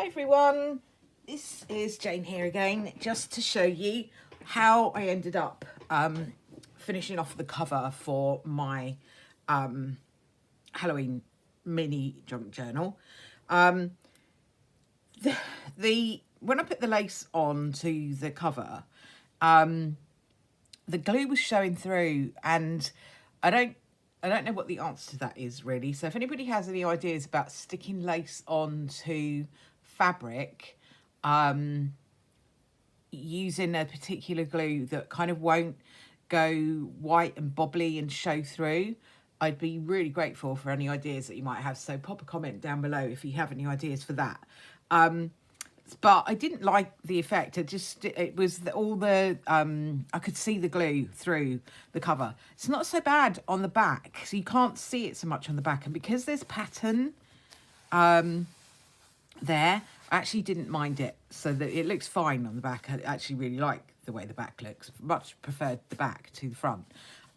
Hi everyone, this is Jane here again, just to show you how I ended up finishing off the cover for my Halloween mini junk journal. When I put the lace on to the cover, the glue was showing through, and I don't know what the answer to that is really. So if anybody has any ideas about sticking lace onto fabric using a particular glue that kind of won't go white and bobbly and show through, I'd be really grateful for any ideas that you might have. So pop a comment down below if you have any ideas for that. But I didn't like the effect. It was all the, I could see the glue through the cover. It's not so bad on the back, so you can't see it so much on the back. And because there's pattern there, I actually didn't mind it. So that it looks fine on the back. I actually really like the way the back looks. Much preferred the back to the front.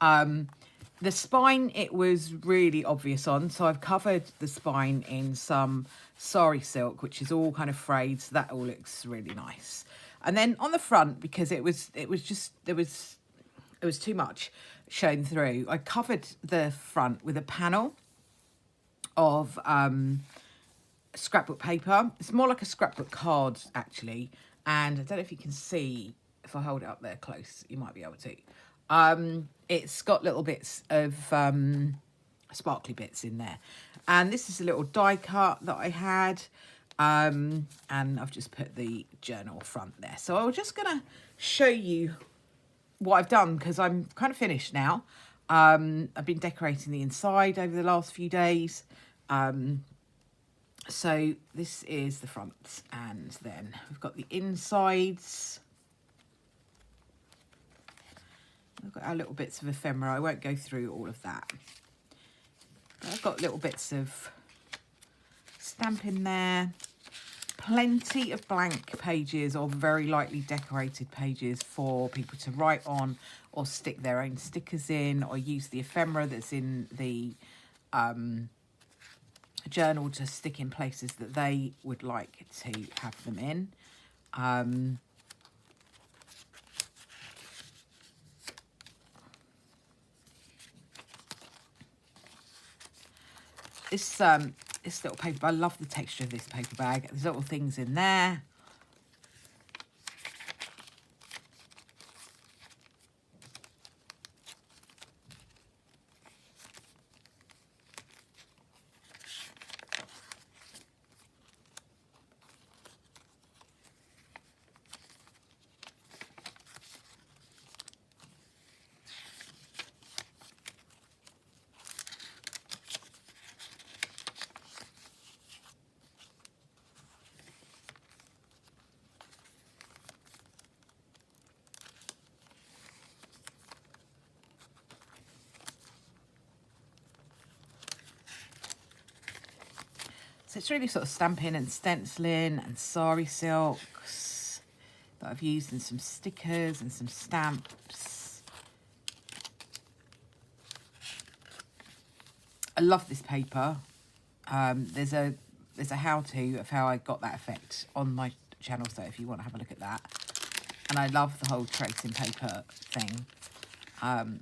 The spine, it was really obvious on, so I've covered the spine in some sari silk, which is all kind of frayed, so that all looks really nice. And then on the front, because it was too much showing through, I covered the front with a panel of scrapbook paper. It's more like a scrapbook card actually, and I don't know if you can see, if I hold it up there close, you might be able to. It's got little bits of sparkly bits in there, and this is a little die cut that I had, and I've just put the journal front there. So I'm just gonna show you what I've done, because I'm kind of finished now. I've been decorating the inside over the last few days. So this is the front, and then we've got the insides. We've got our little bits of ephemera. I won't go through all of that. But I've got little bits of stamp in there. Plenty of blank pages, or very lightly decorated pages for people to write on, or stick their own stickers in, or use the ephemera that's in the journal to stick in places that they would like to have them in. This little paper, I love the texture of this paper bag. There's little things in there. So it's really sort of stamping and stenciling and sari silks that I've used, in some stickers and some stamps. I love this paper. There's a how-to of how I got that effect on my channel, so if you want to have a look at that. And I love the whole tracing paper thing.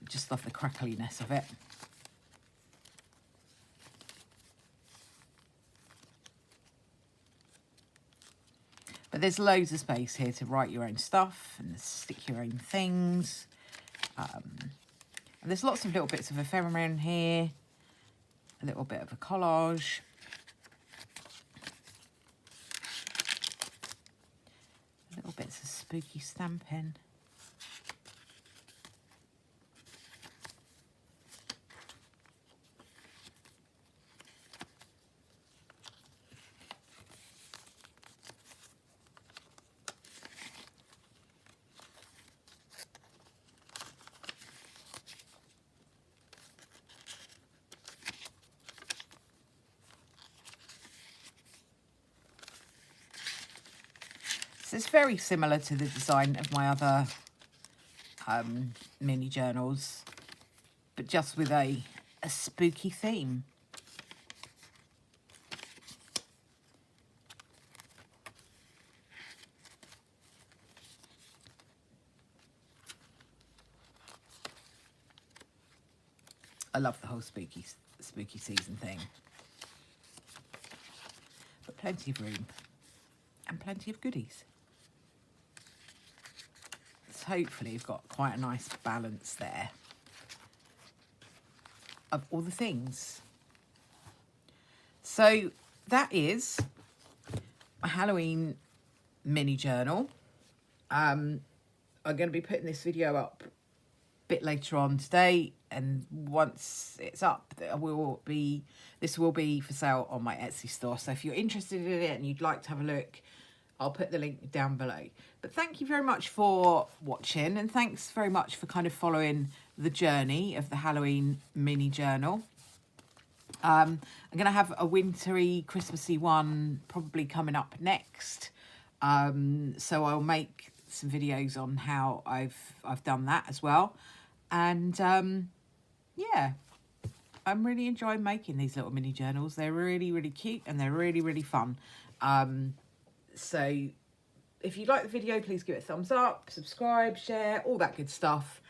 Just love the crackliness of it. But there's loads of space here to write your own stuff and stick your own things. And there's lots of little bits of ephemera in here. A little bit of a collage. Little bits of spooky stamping. So it's very similar to the design of my other mini journals, but just with a spooky theme. I love the whole spooky season thing. But plenty of room and plenty of goodies. So hopefully you've got quite a nice balance there of all the things. So that is a Halloween mini journal. I'm going to be putting this video up a bit later on today, and once it's up, this will be for sale on my Etsy store. So if you're interested in it and you'd like to have a look, I'll put the link down below. But thank you very much for watching, and thanks very much for kind of following the journey of the Halloween mini journal. I'm going to have a wintry, Christmassy one probably coming up next. So I'll make some videos on how I've done that as well. And yeah, I'm really enjoying making these little mini journals. They're really, really cute and they're really, really fun. So if you like the video, please give it a thumbs up, subscribe, share, all that good stuff.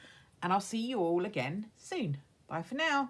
And I'll see you all again soon. Bye for now.